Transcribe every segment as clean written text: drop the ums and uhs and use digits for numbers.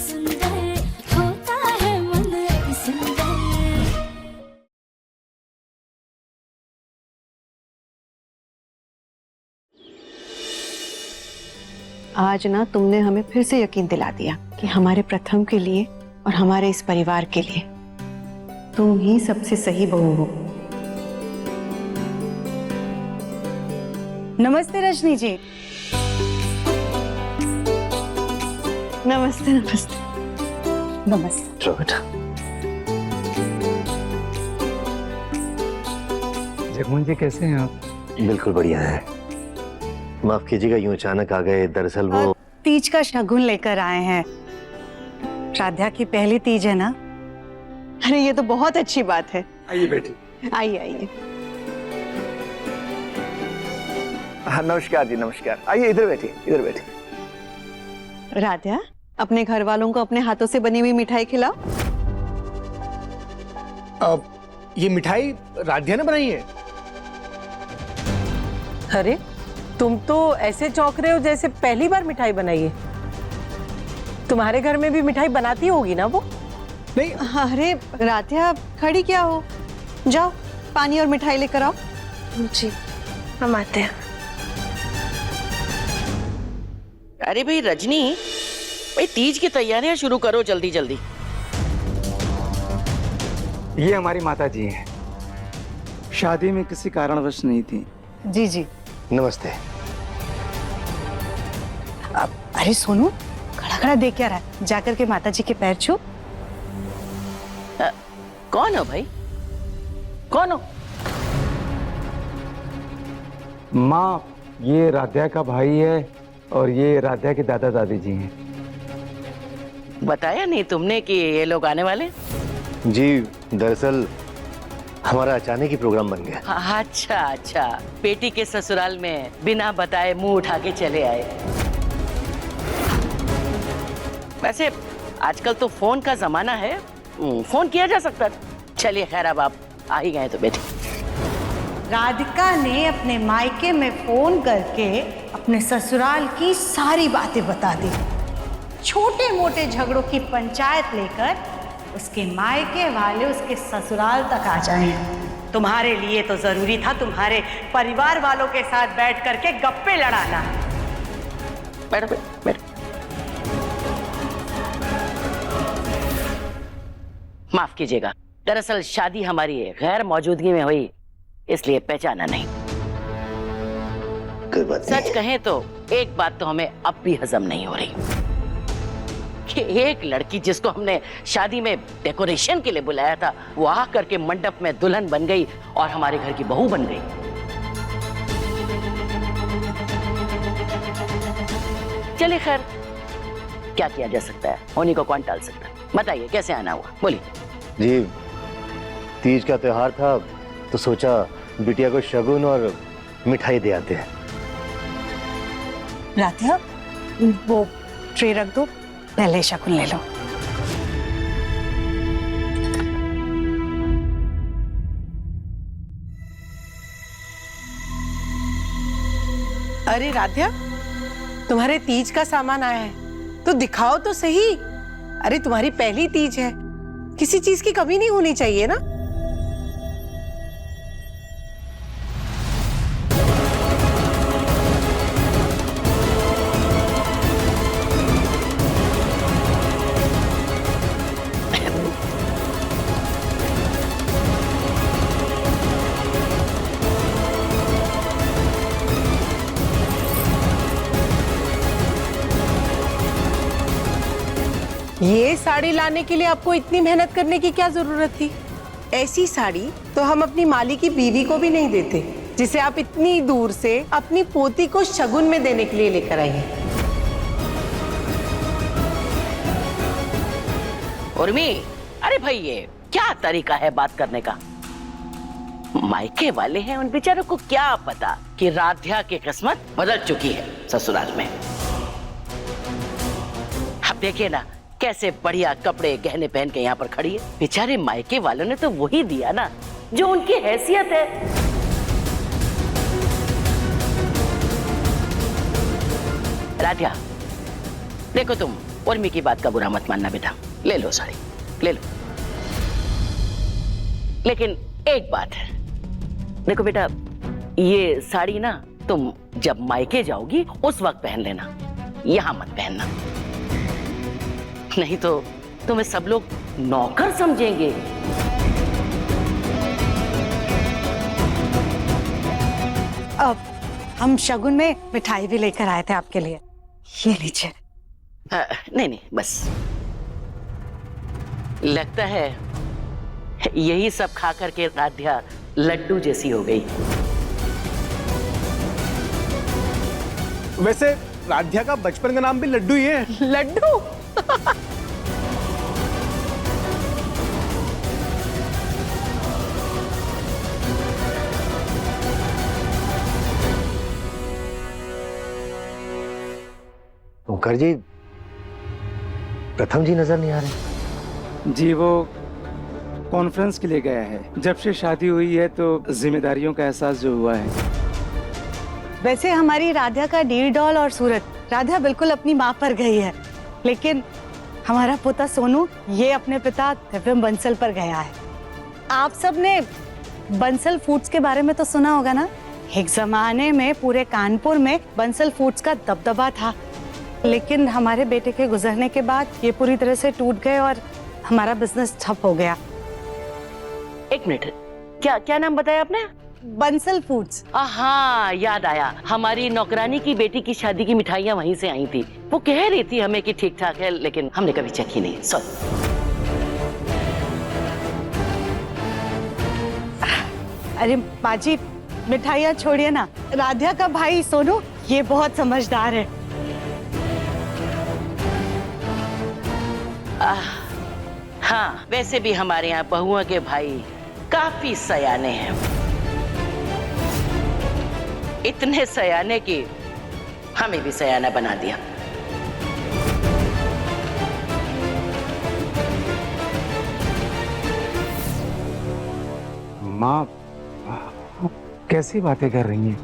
सुंदर होता है मन अति सुंदर। आज ना तुमने हमें फिर से यकीन दिला दिया कि हमारे प्रथम के लिए और हमारे इस परिवार के लिए तुम ही सबसे सही बहू हो। नमस्ते रजनी जी। नमस्ते नमस्ते। नमस्ते। चलो बेटा। जगमोहन जी कैसे हैं आप? बिल्कुल बढ़िया है। माफ कीजिएगा यूं अचानक आ गए, दरअसल वो तीज का शगुन लेकर आए हैं। राधा की पहली तीज है ना। अरे ये तो बहुत अच्छी बात है। आइए बेटी। आइए आइए। हाँ नमस्कार जी, नमस्कार। आइए इधर बैठिए, इधर बैठिए। राधा, अपने घर वालों को अपने हाथों से बनी हुई मिठाई खिलाओ। अब ये मिठाई राधिया ने बनाई है? अरे तुम तो ऐसे चौंक रहे हो जैसे पहली बार मिठाई बनाई है। तुम्हारे घर में भी मिठाई बनाती होगी ना वो? नहीं। अरे राधा, खड़ी क्या हो, जाओ पानी और मिठाई लेकर आओ। जी हम आते हैं। अरे भाई रजनी, भाई तीज की तैयारियां शुरू करो जल्दी जल्दी। ये हमारी माता जी हैं, शादी में किसी कारणवश नहीं थी। जी जी। नमस्ते। अरे सोनू, खड़ा खड़ा देख क्या रहा है? जाकर के माता जी के पैर छू। कौन हो भाई, कौन हो? माँ, ये राधिया का भाई है और ये राधिया के दादा दादी जी हैं। बताया नहीं तुमने कि ये लोग आने वाले? जी दरअसल हमारा अचानक ही प्रोग्राम बन गया। अच्छा अच्छा, बेटी के ससुराल में बिना बताए मुंह उठा के चले आए। वैसे आजकल तो फोन का जमाना है, फोन किया जा सकता था। चलिए खैर, अब आप आ ही गए तो बेटी। राधिका ने अपने मायके में फोन करके अपने ससुराल की सारी बातें बता दी। छोटे मोटे झगड़ों की पंचायत लेकर उसके मायके वाले उसके ससुराल तक आ जाएं। तुम्हारे लिए तो जरूरी था तुम्हारे परिवार वालों के साथ बैठ करके गप्पे लड़ाना। बैठो बैठो। माफ कीजिएगा, दरअसल शादी हमारी गैर मौजूदगी में हुई, इसलिए पहचाना नहीं। कोई बात नहीं। सच कहें तो एक बात तो हमें अब भी हजम नहीं हो रही कि एक लड़की जिसको हमने शादी में डेकोरेशन के लिए बुलाया था, वो आ करके मंडप में दुल्हन बन गई और हमारे घर की बहू बन गई। चलिए खैर, क्या किया जा सकता है, होने को कौन टाल सकता है। बताइए कैसे आना हुआ, बोलिए। जी तीज का त्योहार था तो सोचा बिटिया को शगुन और मिठाई दे आते हैं। राधिया, वो ट्रे रख दो, पहले शगुन ले लो। अरे राधिया, तुम्हारे तीज का सामान आया है तो दिखाओ तो सही। अरे तुम्हारी पहली तीज है, किसी चीज की कमी नहीं होनी चाहिए ना। ये साड़ी लाने के लिए आपको इतनी मेहनत करने की क्या जरूरत थी? ऐसी साड़ी तो हम अपनी माली की बीवी को भी नहीं देते, जिसे आप इतनी दूर से अपनी पोती को शगुन में देने के लिए लेकर आई हैं। उर्मी, अरे भाई ये क्या तरीका है बात करने का? मायके वाले हैं, उन बेचारों को क्या पता कि राधिया की किस्मत बदल चुकी है ससुराल में। अब देखिए ना कैसे बढ़िया कपड़े गहने पहन के यहाँ पर खड़ी है। बेचारे मायके वालों ने तो वही दिया ना जो उनकी हैसियत है। राधिया देखो, तुम उर्मी की बात का बुरा मत मानना बेटा, ले लो साड़ी, ले लो। लेकिन एक बात है, देखो बेटा, ये साड़ी ना तुम जब मायके जाओगी उस वक्त पहन लेना, यहां मत पहनना, नहीं तो तुम्हें सब लोग नौकर समझेंगे। अब हम शगुन में मिठाई भी लेकर आए थे आपके लिए, ये लीजिए। नहीं नहीं, बस लगता है यही सब खा करके राध्या लड्डू जैसी हो गई। वैसे राध्या का बचपन का नाम भी लड्डू ही है। लड्डू? ओंकार जी, प्रथम जी नजर नहीं आ रहे। जी वो कॉन्फ्रेंस के लिए गया है। जब से शादी हुई है तो जिम्मेदारियों का एहसास जो हुआ है। वैसे हमारी राधा का डीर डॉल और सूरत, राधा बिल्कुल अपनी माँ पर गई है, लेकिन हमारा पोता सोनू ये अपने पिता दिव्यम बंसल पर गया है। आप सब ने बंसल फूड्स के बारे में तो सुना होगा ना? एक जमाने में पूरे कानपुर में बंसल फूड्स का दबदबा था, लेकिन हमारे बेटे के गुजरने के बाद ये पूरी तरह से टूट गए और हमारा बिजनेस ठप हो गया। एक मिनट, क्या क्या नाम बताया आपने? बंसल फूड्स। हाँ, याद आया, हमारी नौकरानी की बेटी की शादी की मिठाइयाँ वहीं से आई थी। वो कह रही थी हमें कि ठीक ठाक है, लेकिन हमने कभी चेक ही नहीं। सॉरी। अरे बाजी, मिठाइयाँ छोड़िए ना, राधा का भाई सोनू ये बहुत समझदार है। हाँ, वैसे भी हमारे यहाँ बहुओं के भाई काफी सयाने हैं, इतने सयाने कि हमें भी सयाना बना दिया। माँ कैसी बातें कर रही हैं?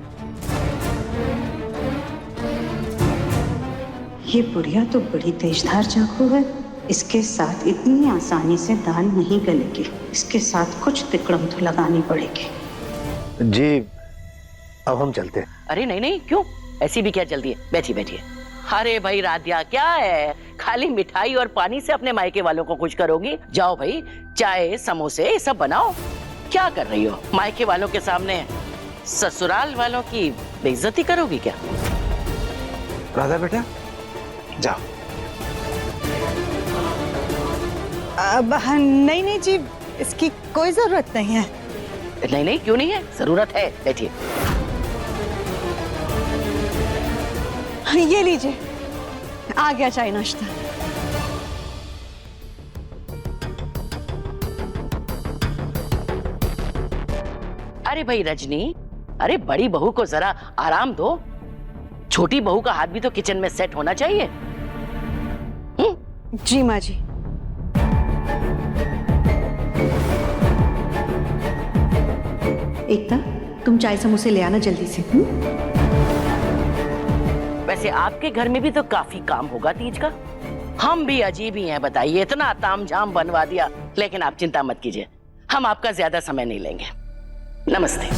ये बुढ़िया तो बड़ी तेजधार चाकू है, इसके साथ इतनी आसानी से दाल नहीं गलेगी, इसके साथ कुछ तिकड़म तो लगानी पड़ेगी। जी अब हम चलते हैं। अरे नहीं नहीं, क्यों? ऐसी भी क्या जल्दी है? बैठिए बैठिए। अरे भाई राध्या, क्या है, खाली मिठाई और पानी से अपने मायके वालों को खुश करोगी? जाओ भाई, चाय समोसे ये सब बनाओ। क्या कर रही हो? मायके वालों के सामने ससुराल वालों की बेइज्जती करोगी क्या? राधा बेटा जाओ। अब नहीं नहीं जी, इसकी कोई जरूरत नहीं है। नहीं नहीं, क्यों नहीं है? जरूरत है, बैठिए। ये लीजिए, आ गया चाय नाश्ता। अरे भाई रजनी, अरे बड़ी बहू को जरा आराम दो, छोटी बहू का हाथ भी तो किचन में सेट होना चाहिए। जी माँ जी। एकता, तुम चाय समोसे ले आना जल्दी से। वैसे आपके घर में भी तो काफी काम होगा तीज का। हम भी अजीब ही हैं, बताइए, इतना तामझाम बनवा दिया। लेकिन आप चिंता मत कीजिए, हम आपका ज्यादा समय नहीं लेंगे। नमस्ते।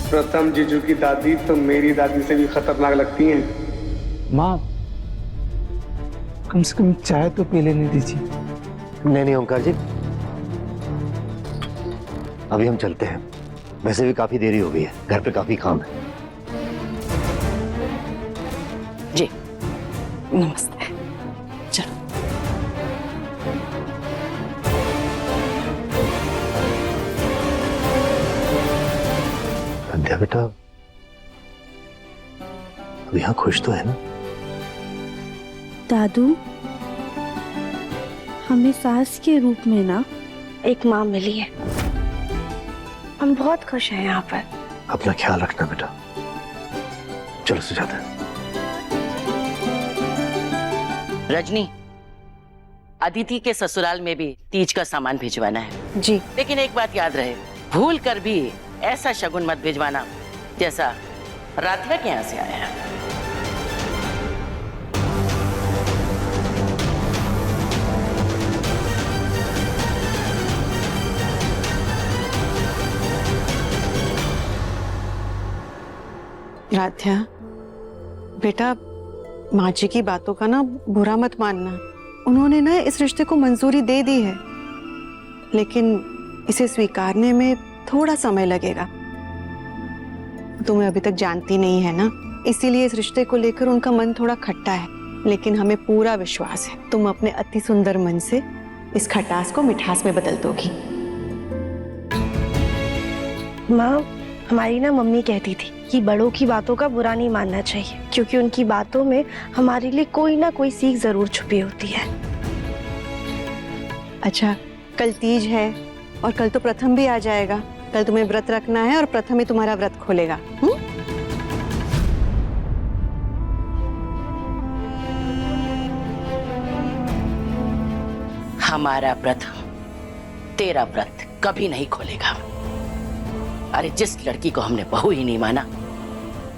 प्रथम जीजू की दादी तो मेरी दादी से भी खतरनाक लगती हैं। माँ कम से कम चाय तो पी लेने दीजिए। नहीं नहीं ओंकार जी, अभी हम चलते हैं। वैसे भी काफी देरी हो गई है, घर पे काफी काम है। जी नमस्ते। चलो। संध्या बेटा, तू यहाँ खुश तो है ना? दादू, हमें सास के रूप में ना एक माँ मिली है। हम बहुत खुश हैं यहाँ पर। अपना ख्याल रखना बेटा। चलो सुजाता। रजनी, अदिति के ससुराल में भी तीज का सामान भिजवाना है। जी। लेकिन एक बात याद रहे, भूल कर भी ऐसा शगुन मत भिजवाना जैसा राधिका के यहाँ से आया है। राध्या बेटा, माँ जी की बातों का ना बुरा मत मानना। उन्होंने ना इस रिश्ते को मंजूरी दे दी है, लेकिन इसे स्वीकारने में थोड़ा समय लगेगा। तुम्हें अभी तक जानती नहीं है ना, इसीलिए इस रिश्ते को लेकर उनका मन थोड़ा खट्टा है। लेकिन हमें पूरा विश्वास है तुम अपने अति सुंदर मन से इस खटास को मिठास में बदल दोगी। माँ, हमारी ना मम्मी कहती थी कि बड़ों की बातों का बुरा नहीं मानना चाहिए, क्योंकि उनकी बातों में हमारे लिए कोई ना कोई सीख जरूर छुपी होती है। अच्छा, कल तीज है और कल तो प्रथम भी आ जाएगा। कल तुम्हें व्रत रखना है और प्रथम ही तुम्हारा व्रत खोलेगा। हमारा प्रथम तेरा व्रत कभी नहीं खोलेगा। अरे जिस लड़की को हमने बहू ही नहीं माना,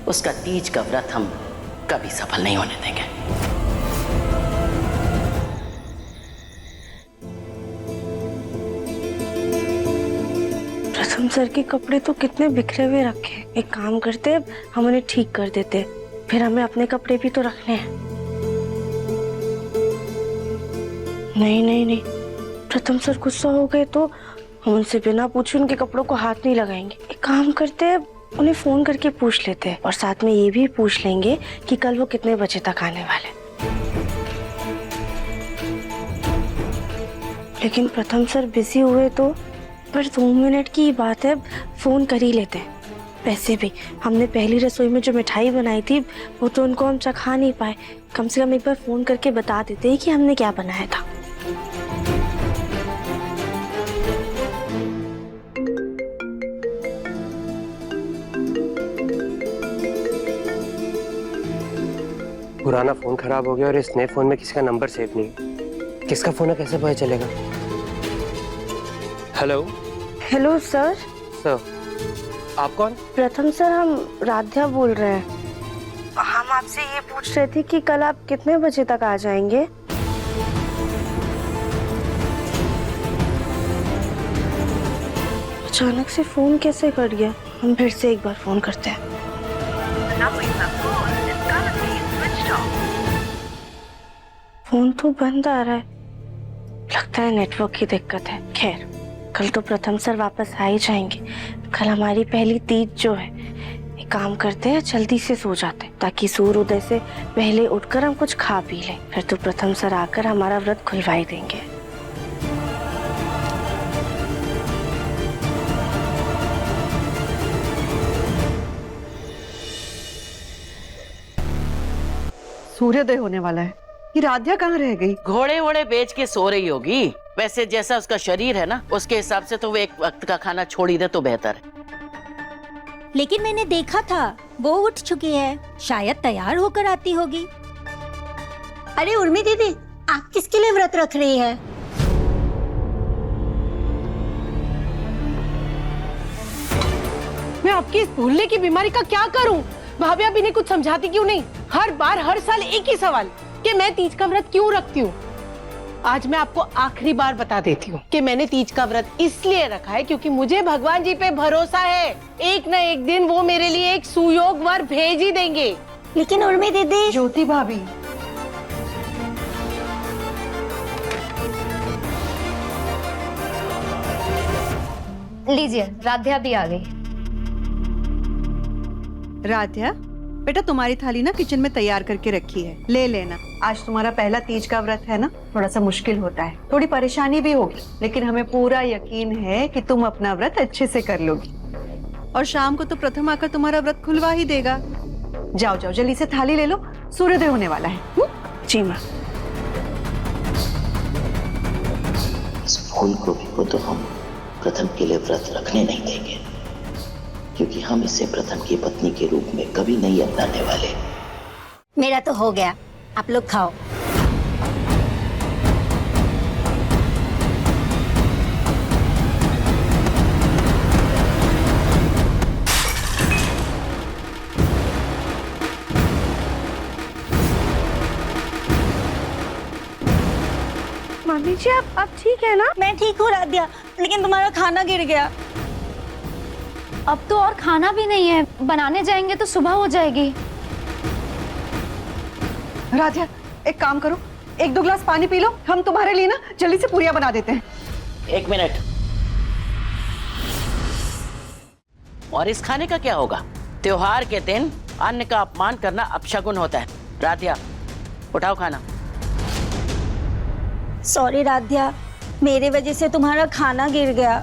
उसका तीज का व्रत हम कभी सफल नहीं होने देंगे। प्रथम सर के कपड़े तो कितने बिखरे हुए रखे। एक काम करते, हम उन्हें ठीक कर देते, फिर हमें अपने कपड़े भी तो रखने हैं। नहीं नहीं नहीं, प्रथम सर गुस्सा हो गए तो हम उनसे बिना पूछे उनके कपड़ों को हाथ नहीं लगाएंगे। एक काम करते, उन्हें फोन करके पूछ लेते हैं और साथ में ये भी पूछ लेंगे कि कल वो कितने बजे तक आने वाले। लेकिन प्रथम सर बिजी हुए तो, पर 2 मिनट की बात है, फोन कर ही लेते हैं। वैसे भी हमने पहली रसोई में जो मिठाई बनाई थी वो तो उनको हम चखा नहीं पाए। कम से कम एक बार फोन करके बता देते हैं कि हमने क्या बनाया था। पुराना फोन खराब हो गया और इस नए फोन में किसी का नंबर सेव नहीं। किसका फोन है, कैसे पता चलेगा? Hello hello sir. सर, आप कौन? प्रथम सर, हम राध्या बोल रहे हैं। हम आपसे ये पूछ रहे थे कि कल आप कितने बजे तक आ जाएंगे? अचानक से फोन कैसे कट गया? हम फिर से एक बार फोन करते हैं। फोन तो बंद आ रहा है, लगता है नेटवर्क की दिक्कत है। खैर, कल तो प्रथम सर वापस आ ही जाएंगे। कल हमारी पहली तीज जो है। एक काम करते हैं, जल्दी से सो जाते हैं ताकि सूर्योदय से पहले उठकर हम कुछ खा पी लें। फिर तो प्रथम सर आकर हमारा व्रत खुलवा ही देंगे। सूर्योदय होने वाला है। ये राध्या कहाँ रह गई? घोड़े वोड़े बेच के सो रही होगी। वैसे जैसा उसका शरीर है ना, उसके हिसाब से तो वो एक वक्त का खाना छोड़ ही दे तो बेहतर है। लेकिन मैंने देखा था वो उठ चुकी है, शायद तैयार होकर आती होगी। अरे उर्मी दीदी, आप किसके लिए व्रत रख रही है? मैं आपकी इस भूलने की बीमारी का क्या करूं? भाभी आप इन्हें कुछ समझाती क्यों नहीं? हर बार हर साल एक ही सवाल कि मैं तीज का व्रत क्यों रखती हूँ। आज मैं आपको आखिरी बार बता देती हूँ कि मैंने तीज का व्रत इसलिए रखा है क्योंकि मुझे भगवान जी पे भरोसा है। एक न एक दिन वो मेरे लिए एक सुयोग वर भेज ही देंगे। लेकिन उर्मी दीदी। ज्योति भाभी, लीजिए, राध्या भी आ गई। राध्या बेटा, तुम्हारी थाली ना किचन में तैयार करके रखी है, ले लेना। आज तुम्हारा पहला तीज का व्रत है ना, थोड़ा सा मुश्किल होता है, थोड़ी परेशानी भी होगी, लेकिन हमें पूरा यकीन है कि तुम अपना व्रत अच्छे से कर लोगी। और शाम को तो प्रथम आकर तुम्हारा व्रत खुलवा ही देगा। जाओ जाओ, जल्दी से थाली ले लो, सूर्योदय होने वाला है। जी माँ। इस फूल गोभी को तो हम प्रथम के लिए व्रत रखने नहीं देंगे, क्योंकि हम इसे प्रथम की पत्नी के रूप में कभी नहीं अपनाने वाले। मेरा तो हो गया, आप लोग खाओ। मामी जी आप ठीक है ना? मैं ठीक हूँ राध्या, लेकिन तुम्हारा खाना गिर गया। अब तो और खाना भी नहीं है, बनाने जाएंगे तो सुबह हो जाएगी। राधिया, एक काम करो, 1-2 गिलास पानी पी लो, हम तुम्हारे लिए ना जल्दी से पूरियां बना देते हैं। 1 मिनट। और इस खाने का क्या होगा? त्योहार के दिन अन्न का अपमान करना अपशगुन होता है। राधिया, उठाओ खाना। सॉरी राध्या, मेरे वजह से तुम्हारा खाना गिर गया।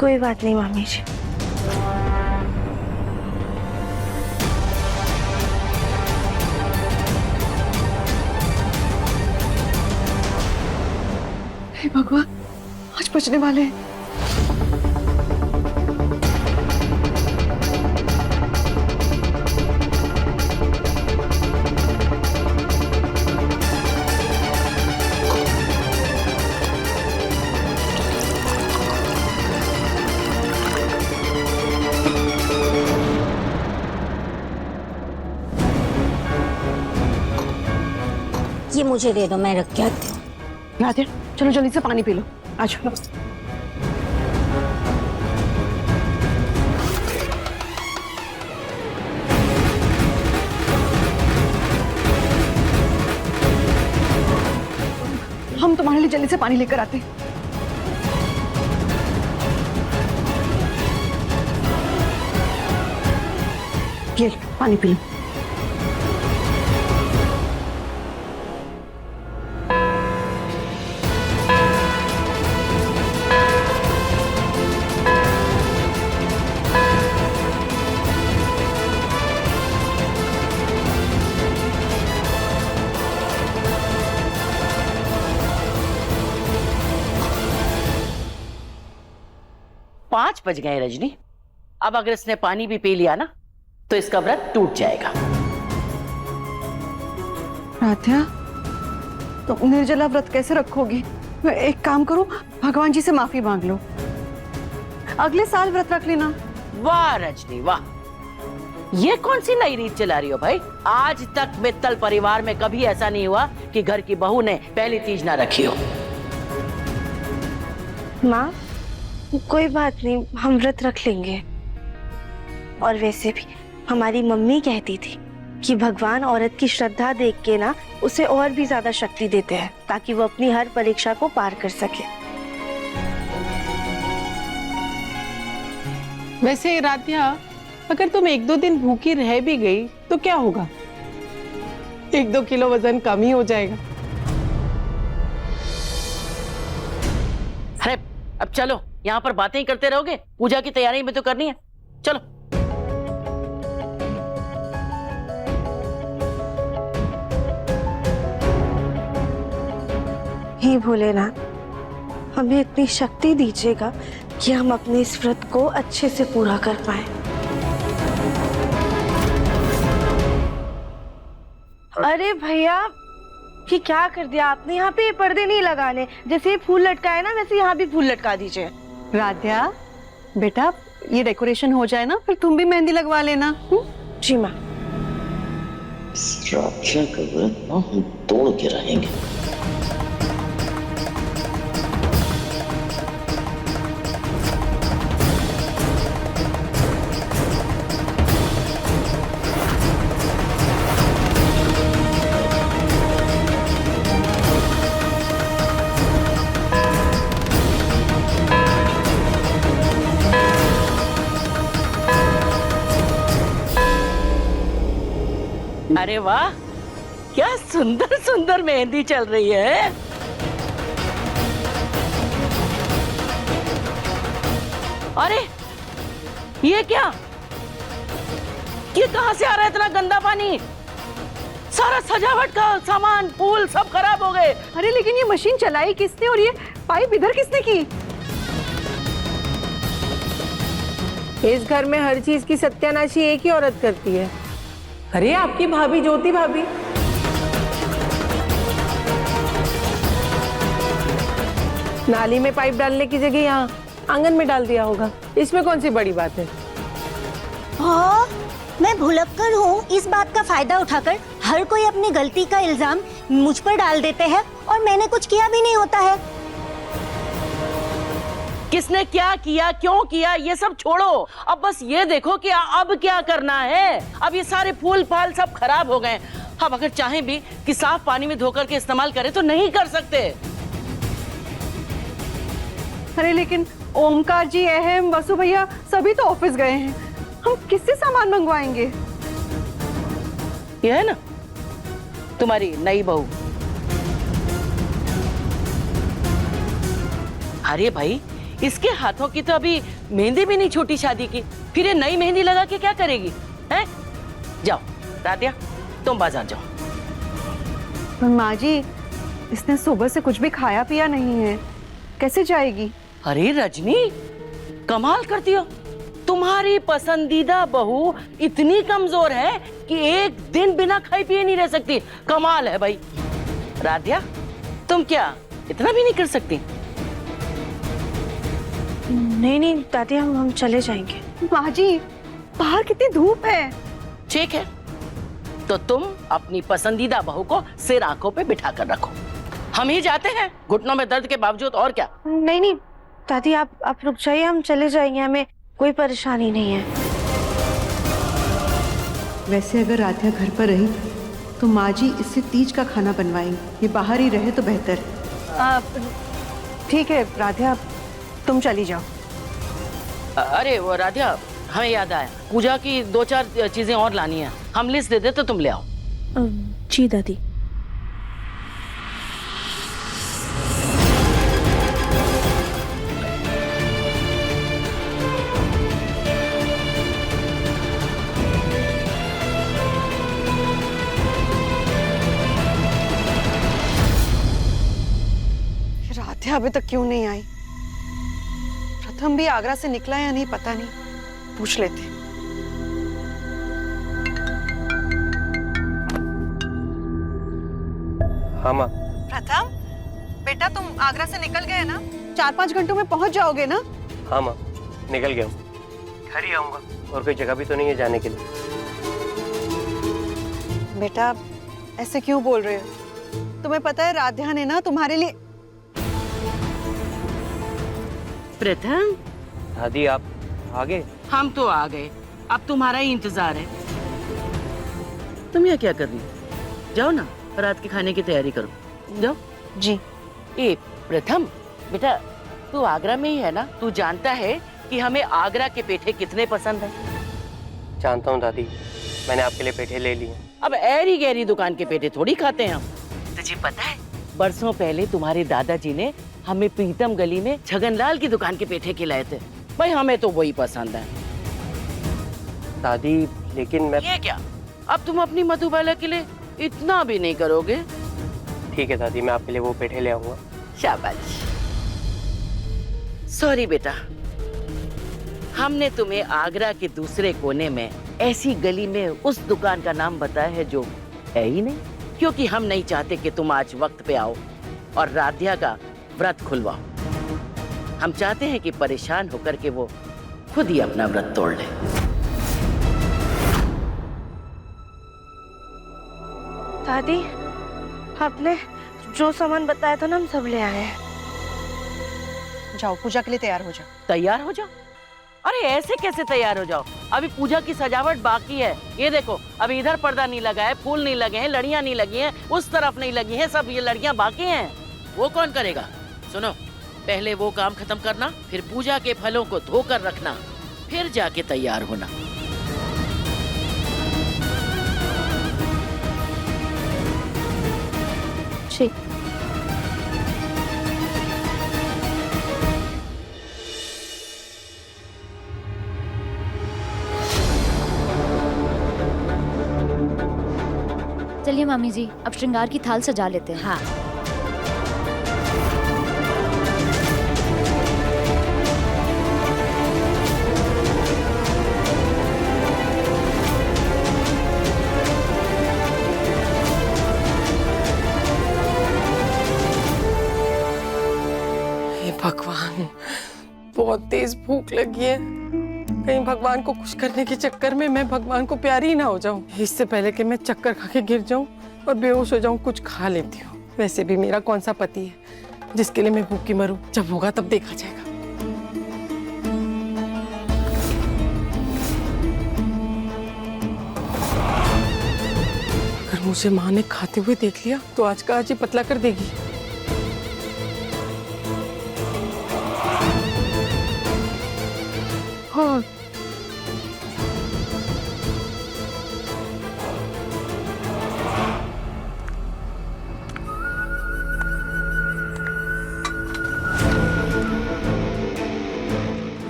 कोई बात नहीं मामी जी। हे भगवान, आज बचने वाले हैं। ये मुझे दे दो, मैं रख के आती हूँ। राधिया, चलो जल्दी से पानी पी लो। आ जाओ। हम तुम्हारे लिए जल्दी से पानी लेकर आते हैं। ये लो, पानी पी लो। पांच बज गए रजनी। अब अगर इसने पानी भी पी लिया ना तो इसका व्रत टूट जाएगा। राधिया, तुम निर्जला व्रत कैसे रखोगी? एक काम करो, भगवान जी से माफी मांग लो, अगले साल व्रत रख लेना। वाह रजनी वाह, ये कौन सी नई रीत चला रही हो भाई? आज तक मित्तल परिवार में कभी ऐसा नहीं हुआ कि घर की बहू ने पहली तीज ना रखी हो। माँ, कोई बात नहीं, हम व्रत रख लेंगे। और वैसे भी हमारी मम्मी कहती थी कि भगवान औरत की श्रद्धा देख के ना उसे और भी ज्यादा शक्ति देते हैं ताकि वो अपनी हर परीक्षा को पार कर सके। वैसे राधिया, अगर तुम 1-2 दिन भूखी रह भी गई तो क्या होगा? 1-2 किलो वजन कम ही हो जाएगा। अरे अब चलो, यहाँ पर बातें ही करते रहोगे? पूजा की तैयारी में तो करनी है, चलो। हे भोलेनाथ, हमें इतनी शक्ति दीजिएगा कि हम अपने इस व्रत को अच्छे से पूरा कर पाए। अरे भैया, ये क्या कर दिया आपने? यहाँ पे ये पर्दे नहीं लगाने, जैसे ये फूल लटकाए ना वैसे यहाँ भी फूल लटका दीजिए। राधिया बेटा, ये डेकोरेशन हो जाए ना फिर तुम भी मेहंदी लगवा लेना। जी माँ। रक्षा का व्रत ना हम तोड़ के रहेंगे। अरे वाह, क्या सुंदर सुंदर मेहंदी चल रही है। अरे ये क्या? ये कहां से आ रहा है इतना गंदा पानी? सारा सजावट का सामान, फूल सब खराब हो गए। अरे लेकिन ये मशीन चलाई किसने और ये पाइप इधर किसने की? इस घर में हर चीज की सत्यानाशी एक ही औरत करती है। अरे आपकी भाभी, ज्योति भाभी। नाली में पाइप डालने की जगह यहाँ आंगन में डाल दिया होगा, इसमें कौन सी बड़ी बात है? हाँ, मैं भुलक्कड़ हूँ, इस बात का फायदा उठाकर हर कोई अपनी गलती का इल्जाम मुझ पर डाल देते हैं और मैंने कुछ किया भी नहीं होता है। किसने क्या किया, क्यों किया, ये सब छोड़ो। अब बस ये देखो कि अब क्या करना है। अब ये सारे फूल फाल सब खराब हो गए। अब अगर चाहें भी कि साफ पानी में धोकर के इस्तेमाल करें तो नहीं कर सकते। अरे लेकिन ओमकार जी, अहम, वसु भैया सभी तो ऑफिस गए हैं, हम किससे सामान मंगवाएंगे? ये है ना तुम्हारी नई बहू। अरे भाई, इसके हाथों की तो अभी मेहंदी भी नहीं छूटी शादी की, फिर ये नई मेहंदी लगा के क्या करेगी? हैं? जाओ राधिया, तुम बाजार जाओ। पर माँ जी, इसने सुबह से कुछ भी खाया पिया नहीं है, कैसे जाएगी? अरे रजनी, कमाल करती हो। तुम्हारी पसंदीदा बहू इतनी कमजोर है कि एक दिन बिना खाए पिए नहीं रह सकती। कमाल है भाई। राधिया, तुम क्या इतना भी नहीं कर सकती? नहीं नहीं दादी, हम चले जाएंगे। माँ जी, बाहर कितनी धूप है। ठीक है, तो तुम अपनी पसंदीदा बहू को सिर आंखों पे बिठा कर रखो। हम ही जाते हैं घुटनों में दर्द के बावजूद, और क्या। नहीं नहीं दादी, आप रुक जाइए, हम चले जाएंगे, हमें कोई परेशानी नहीं है। वैसे अगर राधिया घर पर रही तो माँ जी इससे तीज का खाना बनवाएंगी, ये बाहर ही रहे तो बेहतर। ठीक है राधिया, तुम चली जाओ। अरे वो राधिया, हमें याद आया, पूजा की 2-4 चीजें और लानी है। हम लिस्ट दे दे तो तुम ले आओ। जी दादी। राधिया अभी तक क्यों नहीं आई? प्रथम भी आगरा से निकला या नहीं पता नहीं, पूछ लेते। हाँ माँ। प्रथम बेटा, तुम आगरा से निकल गए ना? 4-5 घंटों में पहुंच जाओगे ना? हाँ माँ, निकल गया हूँ, घर ही आऊंगा, और कोई जगह भी तो नहीं है जाने के लिए। बेटा ऐसे क्यों बोल रहे हो? तुम्हें पता है राधिया ने ना तुम्हारे लिए। प्रथम, दादी आप आ गए? हम तो आ गए, अब तुम्हारा ही इंतजार है। तुम यहाँ क्या कर रही हो? जाओ ना, रात के खाने की तैयारी करो, जाओ। जी। ए प्रथम बेटा, तू आगरा में ही है ना? तू जानता है कि हमें आगरा के पेठे कितने पसंद है? जानता हूँ दादी, मैंने आपके लिए पेठे ले लिए। अब ऐरी गहरी दुकान के पेठे थोड़ी खाते हैं हम। तुझे पता है, बरसों पहले तुम्हारे दादाजी ने हमें प्रीतम गली में छगनलाल की दुकान के पेठे खिलाए थे। भाई हमें तो वही पसंद है। दादी लेकिन मैं। ये क्या, अब तुम अपनी मधुबाला के लिए इतना भी नहीं करोगे? ठीक है दादी, मैं आपके लिए वो पेठे ले आऊंगा। शाबाश। सॉरी बेटा, हमने तुम्हें आगरा के दूसरे कोने में ऐसी गली में उस दुकान का नाम बताया है जो है ही नहीं, क्योंकि हम नहीं चाहते कि तुम आज वक्त पे आओ और राधिया का व्रत खुलवाओ। हम चाहते हैं कि परेशान होकर के वो खुद ही अपना व्रत तोड़ ले। दादी, आपने जो सामान बताया था ना, हम सब ले आए हैं। जाओ पूजा के लिए तैयार हो जाओ। तैयार हो जाओ? अरे ऐसे कैसे तैयार हो जाओ? अभी पूजा की सजावट बाकी है। ये देखो, अभी इधर पर्दा नहीं लगा है, फूल नहीं लगे हैं, लड़ियां नहीं लगी हैं, उस तरफ नहीं लगी हैं, सब ये लड़ियां बाकी हैं। वो कौन करेगा? सुनो, पहले वो काम खत्म करना, फिर पूजा के फलों को धोकर रखना, फिर जाके तैयार होना। जी। चलिए मामी जी, अब श्रृंगार की थाल सजा लेते हैं। हाँ। हे भगवान, बहुत तेज भूख लगी है, कहीं भगवान को खुश करने के चक्कर में मैं भगवान को प्यारी ही ना हो जाऊं। इससे पहले कि मैं चक्कर खा के गिर जाऊं और बेहोश हो जाऊं, कुछ खा लेती हूँ। वैसे भी मेरा कौन सा पति है जिसके लिए मैं भूखी मरूं? जब होगा तब देखा जाएगा। अगर मुझे माँ ने खाते हुए देख लिया तो आज का आज ही पतला कर देगी। हाँ,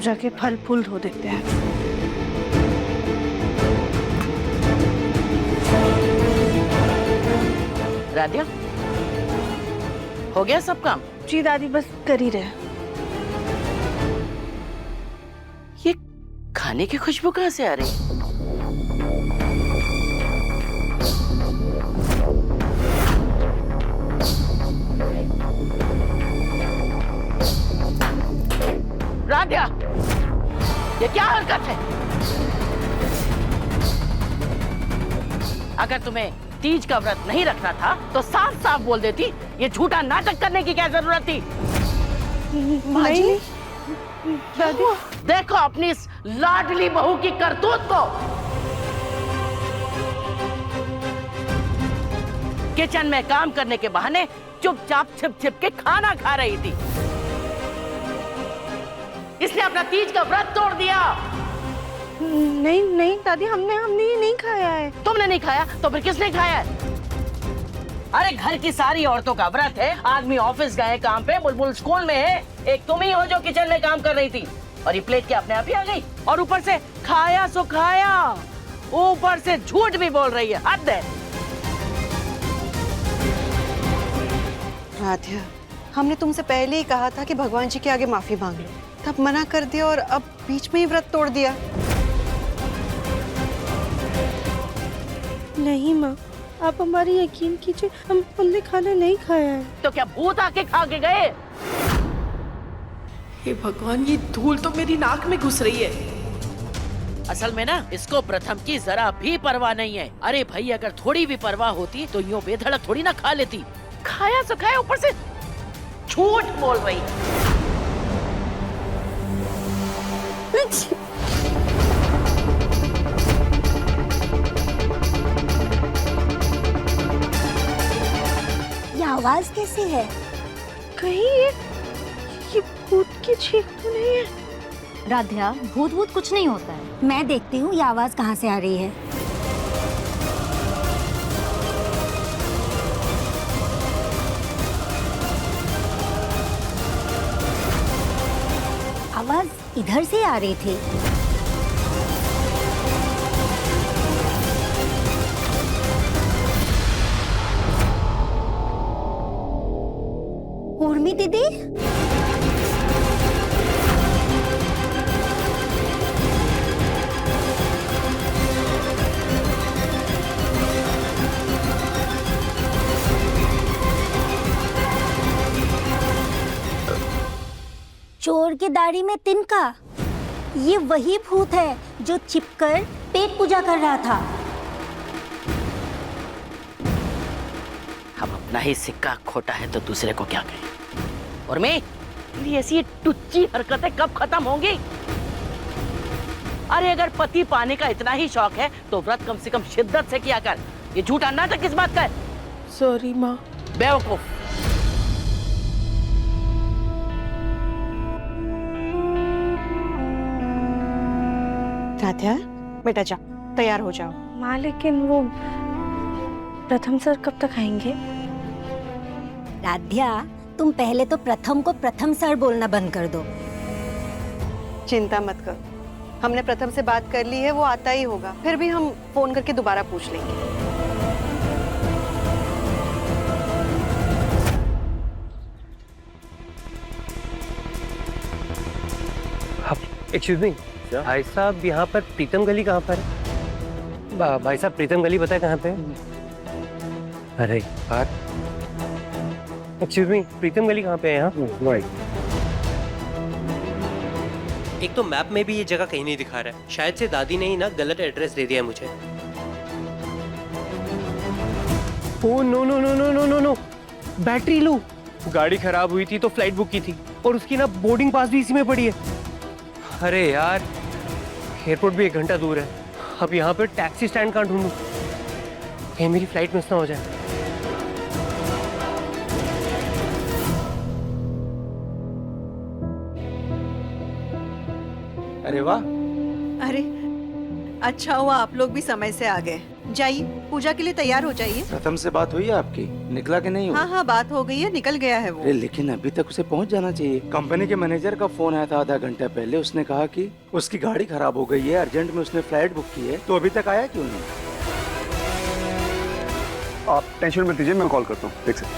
जाके फल फूल धो देते हैं। राधिया, हो गया सब काम? जी दादी, बस कर ही रहे। ये खाने की खुशबू कहाँ से आ रही? राधिया, ये क्या हरकत है? अगर तुम्हें तीज का व्रत नहीं रखना था तो साफ साफ बोल देती। ये झूठा नाटक करने की क्या जरूरत थी? माँ जी, दादी, देखो अपनी इस लाडली बहू की करतूत को। किचन में काम करने के बहाने चुपचाप छिप छिप के खाना खा रही थी। इसने अपना तीज का व्रत तोड़ दिया। नहीं नहीं दादी, हमने ये नहीं खाया है। तुमने नहीं खाया तो फिर किसने खाया है? अरे घर की सारी औरतों का व्रत है। आदमी ऑफिस गए काम पे, बुलबुल स्कूल में है, एक तुम ही हो जो किचन में काम कर रही थी। और ये प्लेट क्या अपने आप ही आ गई? और ऊपर से खाया सो खाया, ऊपर से झूठ भी बोल रही है। हद है। राधिया, हमने तुमसे पहले ही कहा था कि भगवान जी के आगे माफी मांग लो, तब मना कर दिया और अब बीच में ही व्रत तोड़ दिया। नहीं माँ, आप हमारी यकीन कीजिए, हमने खाना नहीं खाया है। तो क्या भूत आके खा के गए? हे भगवान, ये धूल तो मेरी नाक में घुस रही है। असल में ना इसको प्रथम की जरा भी परवाह नहीं है। अरे भाई, अगर थोड़ी भी परवाह होती तो यूं बेधड़क थोड़ी ना खा लेती। खाया सो खाया, ऊपर से झूठ बोल रही। ये आवाज कैसे है? कहीं ये भूत की चीख तो नहीं है? राधिया, भूत भूत कुछ नहीं होता है। मैं देखती हूँ ये आवाज कहाँ से आ रही है। आवाज इधर से आ रही थी। उर्मी दीदी, चोर की दाढ़ी में तिनका, ये वही भूत है जो छिपकर पेट पूजा कर रहा था। हम अपना ही सिक्का खोटा है तो दूसरे को क्या कहें? और मैं ऐसी टुच्ची हरकतें कब खत्म होंगी? अरे अगर पति पाने का इतना ही शौक है तो व्रत कम से कम शिद्दत से किया कर। ये झूठा नाटक किस बात का है? सॉरी माँ। बेवकूफ। राधिया, बेटा जा, तैयार हो जाओ। माँ, लेकिन वो प्रथम सर कब तक आएंगे? राधिया, तुम पहले तो प्रथम को प्रथम सर बोलना बंद कर दो। चिंता मत करो, हमने प्रथम से बात कर ली है, वो आता ही होगा। फिर भी हम फोन करके दोबारा पूछ लेंगे। एक्सक्यूज मी भाई साहब, यहाँ पर प्रीतम गली कहाँ पर है? भाई साहब, प्रीतम गली पता है कहाँ पे? अरे यार, एक्सक्यूज मी, प्रीतम गली कहाँ पे है यहाँ? एक तो मैप में भी ये जगह कहीं नहीं दिखा रहा है, शायद से दादी ने ही ना गलत एड्रेस दे दिया है मुझे। Oh no no no no no no no, battery low. गाड़ी खराब हुई थी तो फ्लाइट बुक की थी और उसकी ना बोर्डिंग पास भी इसी में पड़ी है। अरे यार, एयरपोर्ट भी 1 घंटा दूर है। अब यहाँ पे टैक्सी स्टैंड कहाँ ढूंढूं, कहीं मेरी फ्लाइट मिस ना हो जाए। अरे वाह, अरे अच्छा हुआ आप लोग भी समय से आ गए। जाइए, पूजा के लिए तैयार हो जाइए। प्रथम से बात हुई है आपकी? निकला कि नहीं? हाँ हाँ, बात हो गई है, निकल गया है वो। अरे लेकिन अभी तक उसे पहुंच जाना चाहिए। कंपनी के मैनेजर का फोन आया था आधा घंटा पहले, उसने कहा कि उसकी गाड़ी खराब हो गई है, अर्जेंट में उसने फ्लाइट बुक की है, तो अभी तक आया क्यों नहीं? आप टेंशन मत लीजिए, मैं कॉल करता हूँ। देख सकते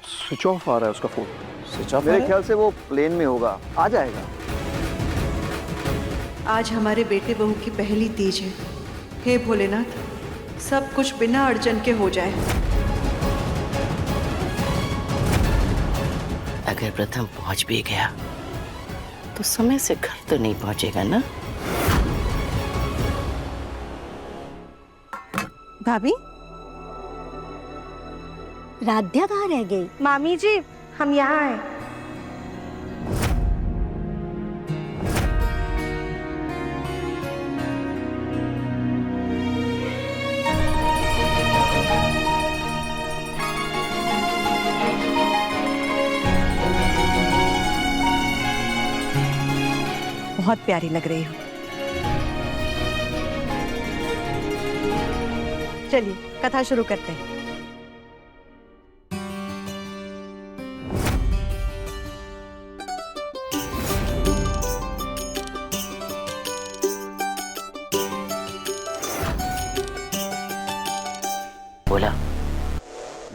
स्विच ऑफ आ रहा है उसका फोन। Switch off? मेरे ख्याल से वो प्लेन में होगा, आ जाएगा। आज हमारे बेटे बहू की पहली तीज है। हे भोलेनाथ, सब कुछ बिना अड़चन के हो जाए। अगर प्रथम पहुंच भी गया तो समय से घर तो नहीं पहुंचेगा ना? भाभी, राध्या कहाँ रह गई? मामी जी, हम यहाँ हैं। बहुत प्यारी लग रही हो। चलिए कथा शुरू करते हैं। बोला,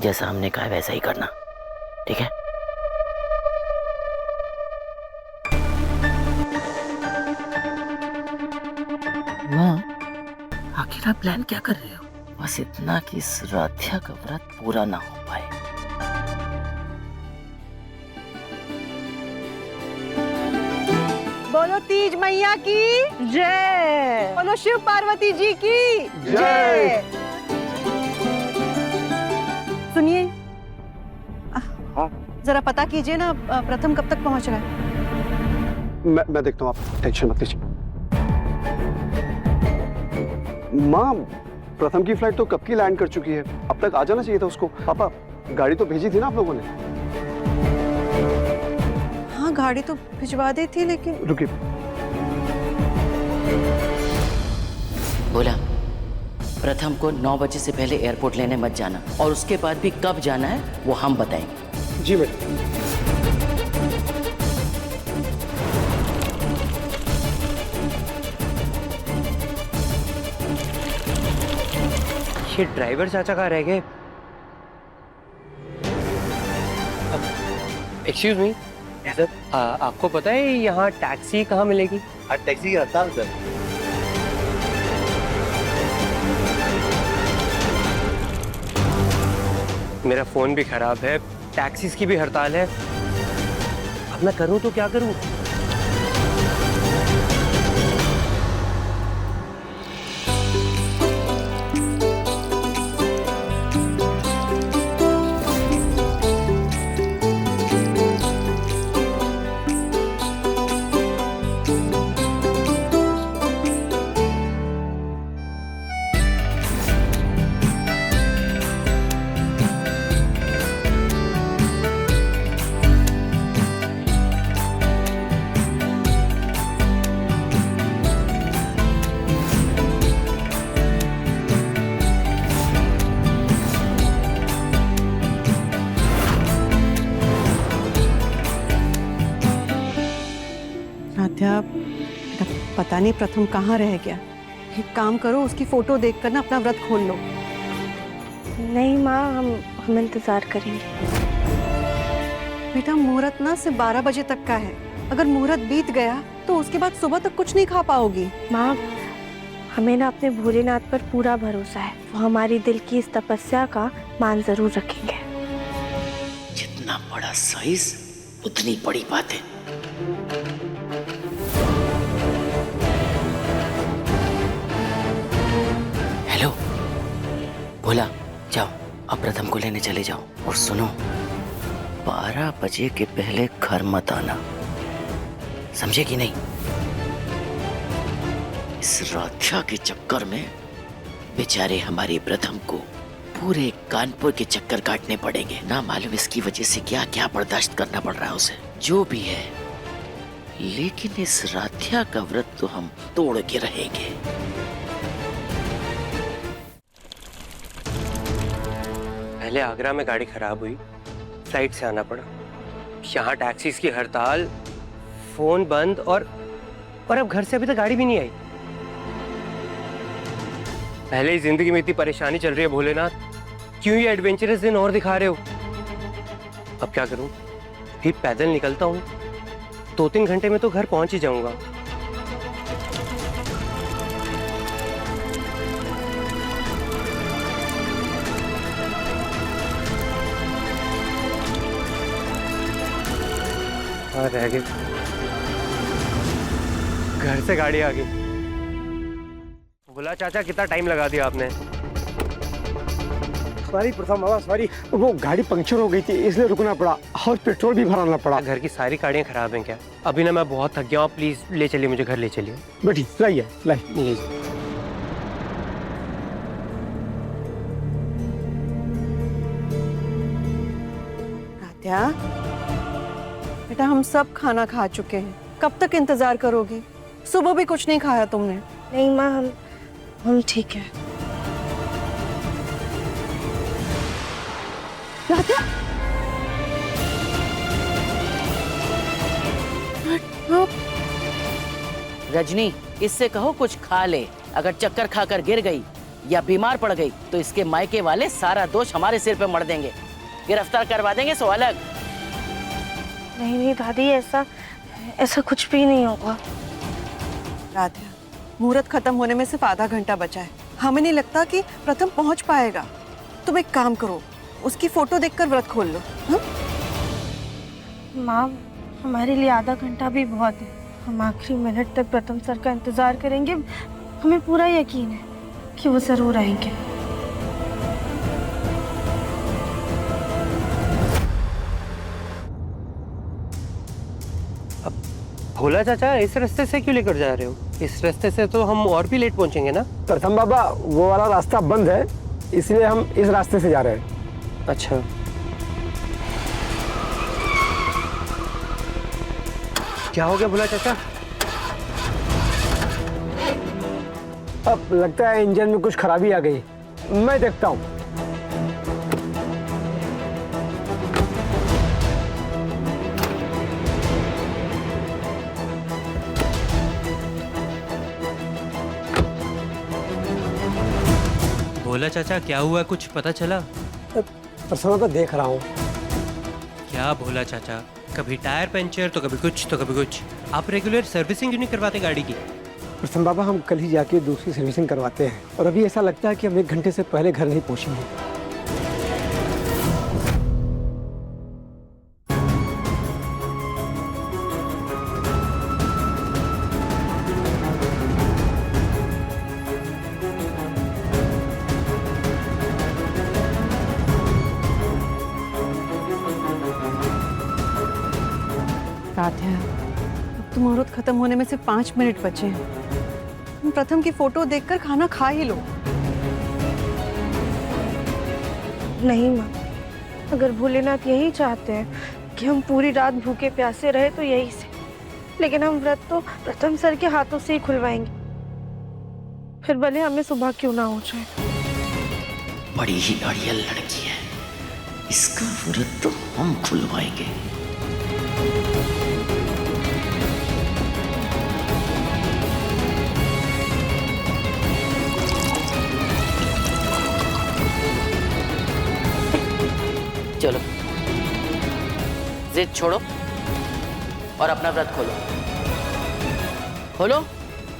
जैसा हमने कहा वैसा ही करना, ठीक है? माँ, आखिर आप प्लान क्या कर रहे हो? बस इतना कि इस राध्या का व्रत पूरा ना हो पाए। बोलो तीज मैया की जय। बोलो शिव पार्वती जी की जय। सुनिए, जरा पता कीजिए ना प्रथम कब तक पहुंच रहा है। मैं देखता हूँ, आप टेंशन मत लीजिए। माँ, प्रथम की फ्लाइट तो कब की लैंड कर चुकी है, अब तक आ जाना चाहिए था उसको। पापा, गाड़ी तो भेजी थी ना आप लोगों ने? हाँ, गाड़ी तो भिजवा दी थी, लेकिन रुकिए। बोला, प्रथम को 9 बजे से पहले एयरपोर्ट लेने मत जाना, और उसके बाद भी कब जाना है वो हम बताएंगे। जी बेटा। ये ड्राइवर चाचा कहाँ रह गए? एक्सक्यूज मी सर, आपको पता है यहाँ टैक्सी कहाँ मिलेगी? आज टैक्सी की हड़ताल सर। मेरा फोन भी खराब है, टैक्सीज की भी हड़ताल है। अब मैं करूँ तो क्या करूँ? राध्या, पता नहीं प्रथम कहाँ रह गया। एक काम करो, उसकी फोटो देखकर ना अपना व्रत खोल लो। नहीं माँ, हम इंतजार करेंगे। बेटा, मुहूर्त ना सिर्फ 12 बजे तक का है। अगर मुहूर्त बीत गया तो उसके बाद सुबह तक कुछ नहीं खा पाओगी। माँ, हमें ना अपने भोलेनाथ पर पूरा भरोसा है, वो हमारी दिल की इस तपस्या का मान जरूर रखेंगे। जितना बड़ा साइज उतनी बड़ी बात है। हेलो भोला, जाओ अब प्रथम को लेने चले जाओ। और सुनो, 12 बजे के पहले घर मत आना, समझे कि नहीं? इस राध्या के चक्कर में बेचारे हमारे प्रथम को पूरे कानपुर के चक्कर काटने पड़ेंगे। ना मालूम इसकी वजह से क्या क्या बर्दाश्त करना पड़ रहा है उसे। जो भी है, लेकिन इस राध्या का व्रत तो हम तोड़ के रहेंगे। पहले आगरा में गाड़ी खराब हुई, फ्लाइट से आना पड़ा। यहाँ टैक्सीज की हड़ताल, फोन बंद, और अब घर से अभी तक गाड़ी भी नहीं आई। पहले ही जिंदगी में इतनी परेशानी चल रही है भोलेनाथ, क्यों ये एडवेंचरस दिन और दिखा रहे हो? अब क्या करूं? फिर पैदल निकलता हूं, 2-3 घंटे में तो घर पहुंच ही जाऊंगा। हाँ, रह गए। घर से गाड़ी आ गई। भोला चाचा, कितना टाइम लगा दिया आपने? सॉरी प्रथम बाबा, सॉरी, वो गाड़ी पंक्चर हो गई थी इसलिए रुकना पड़ा और पेट्रोल भी भराना पड़ा। घर की सारी गाड़ियाँ खराब हैं क्या? अभी ना मैं बहुत थक गया हूँ, प्लीज ले चलिए मुझे घर, ले चलिए। बैठी, लाइए लाइए। राध्या बेटा, हम सब खाना खा चुके हैं, कब तक इंतजार करोगी? सुबह भी कुछ नहीं खाया तुमने। नहीं माँ, हम ठीक है। राध्या, रजनी, इससे कहो कुछ खा ले। अगर चक्कर खाकर गिर गई या बीमार पड़ गई तो इसके मायके वाले सारा दोष हमारे सिर पे मढ़ देंगे, गिरफ्तार करवा देंगे सो अलग। नहीं दादी, ऐसा कुछ भी नहीं होगा। राध्या, मुहूर्त खत्म होने में सिर्फ आधा घंटा बचा है, हमें नहीं लगता कि प्रथम पहुंच पाएगा। तुम एक काम करो, उसकी फोटो देखकर व्रत खोल लो। हाँ? माँ, हमारे लिए आधा घंटा भी बहुत है। हम आखिरी मिनट तक प्रथम सर का इंतजार करेंगे। हमें पूरा यकीन है कि वो जरूर आएंगे। भोला चाचा, इस रास्ते से क्यों लेकर जा रहे हो? इस रास्ते से तो हम और भी लेट पहुंचेंगे ना। प्रथम बाबा, वो वाला रास्ता बंद है इसलिए हम इस रास्ते से जा रहे हैं। अच्छा, क्या हो गया भोला चाचा? अब लगता है इंजन में कुछ खराबी आ गई, मैं देखता हूँ। भोला चाचा, क्या हुआ, कुछ पता चला? प्रसन्न तो देख रहा हूँ। क्या भोला चाचा, कभी टायर पंचर तो कभी कुछ तो कभी कुछ। आप रेगुलर सर्विसिंग क्यों नहीं करवाते गाड़ी की? प्रसन्न बाबा, हम कल ही जाके दूसरी सर्विसिंग करवाते हैं और अभी ऐसा लगता है कि हम 1 घंटे से पहले घर नहीं पहुँचेंगे। राध्या, अब तो मुहूर्त खत्म होने में सिर्फ 5 मिनट बचे हैं। तुम प्रथम की फोटो देखकर खाना खा ही लो। नहीं माँ, अगर भोलेनाथ यही चाहते हैं कि हम पूरी रात भूखे प्यासे रहे तो यही से, लेकिन हम व्रत तो प्रथम सर के हाथों से ही खुलवाएंगे, फिर भले हमें सुबह क्यों ना हो जाए। बड़ी ही अड़ियल लड़की है, इसका व्रत तो हम खुलवाएंगे। चलो, जिद छोड़ो और अपना व्रत खोलो। खोलो,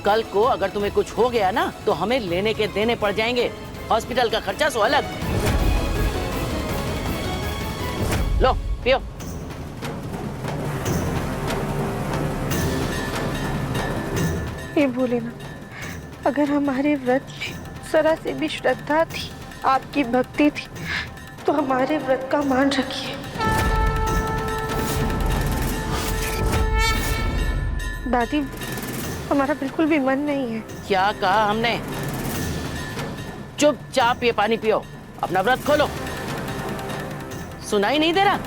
कल को अगर तुम्हें कुछ हो गया ना तो हमें लेने के देने पड़ जाएंगे, हॉस्पिटल का खर्चा सो अलग। लो पियो। हे भोलेनाथ, अगर हमारे व्रत में जरा से भी श्रद्धा थी, आपकी भक्ति थी, तो हमारे व्रत का मान रखिए। दादी, हमारा बिल्कुल भी मन नहीं है। क्या कहा हमने? चुपचाप ये पानी पियो, अपना व्रत खोलो। सुनाई नहीं दे रहा?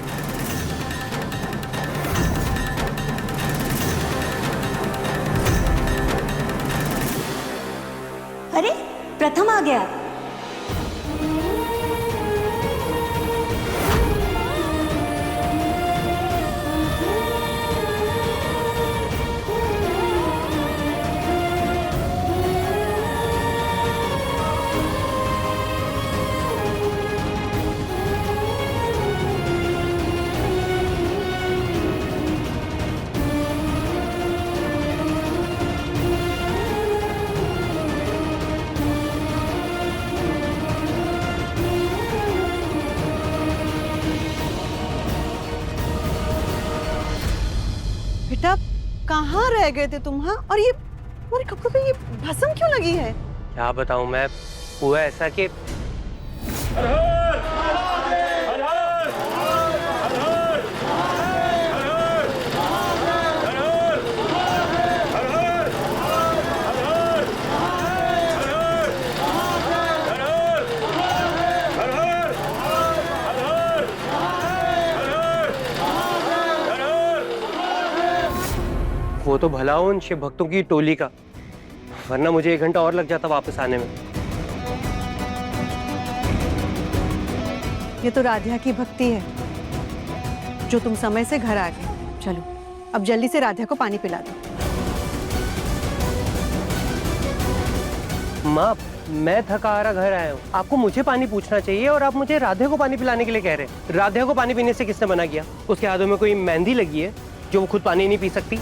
अरे प्रथम आ गया। बेटा कहाँ रह गए थे तुम? हाँ, और ये तुम्हारे कपड़ों पे ये भस्म क्यों लगी है? क्या बताऊं मैं, हुआ ऐसा कि वो तो भला हो उन शिव भक्तों की टोली का, वरना मुझे 1 घंटा और लग जाता वापस आने में। ये तो राधा की भक्ति है जो तुम समय से घर आ गए। चलो अब जल्दी से राधा को पानी पिला दो। माँ, मैं थका हारा घर आया हूँ, आपको मुझे पानी पूछना चाहिए और आप मुझे राधे को पानी पिलाने के लिए कह रहे हैं। राधे को पानी पीने से किसने मना किया? उसके हाथों में कोई मेहंदी लगी है जो वो खुद पानी नहीं पी सकती?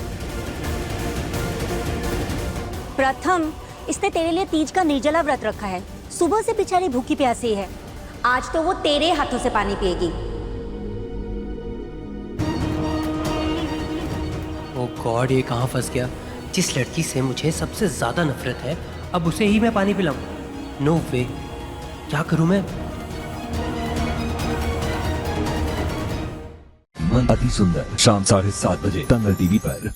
प्रथम, इसने तेरे लिए तीज का निर्जला व्रत रखा है। सुबह से बेचारी भूखी प्यासी है, आज तो वो तेरे हाथों से पानी पिएगी। ओ गॉड, ये कहाँ फंस गया? जिस लड़की से मुझे सबसे ज्यादा नफरत है, अब उसे ही मैं पानी पिलाऊं? नो वे, क्या करूं मैं? मन अति सुंदर, शाम 7:30 बजे दंगल टीवी पर।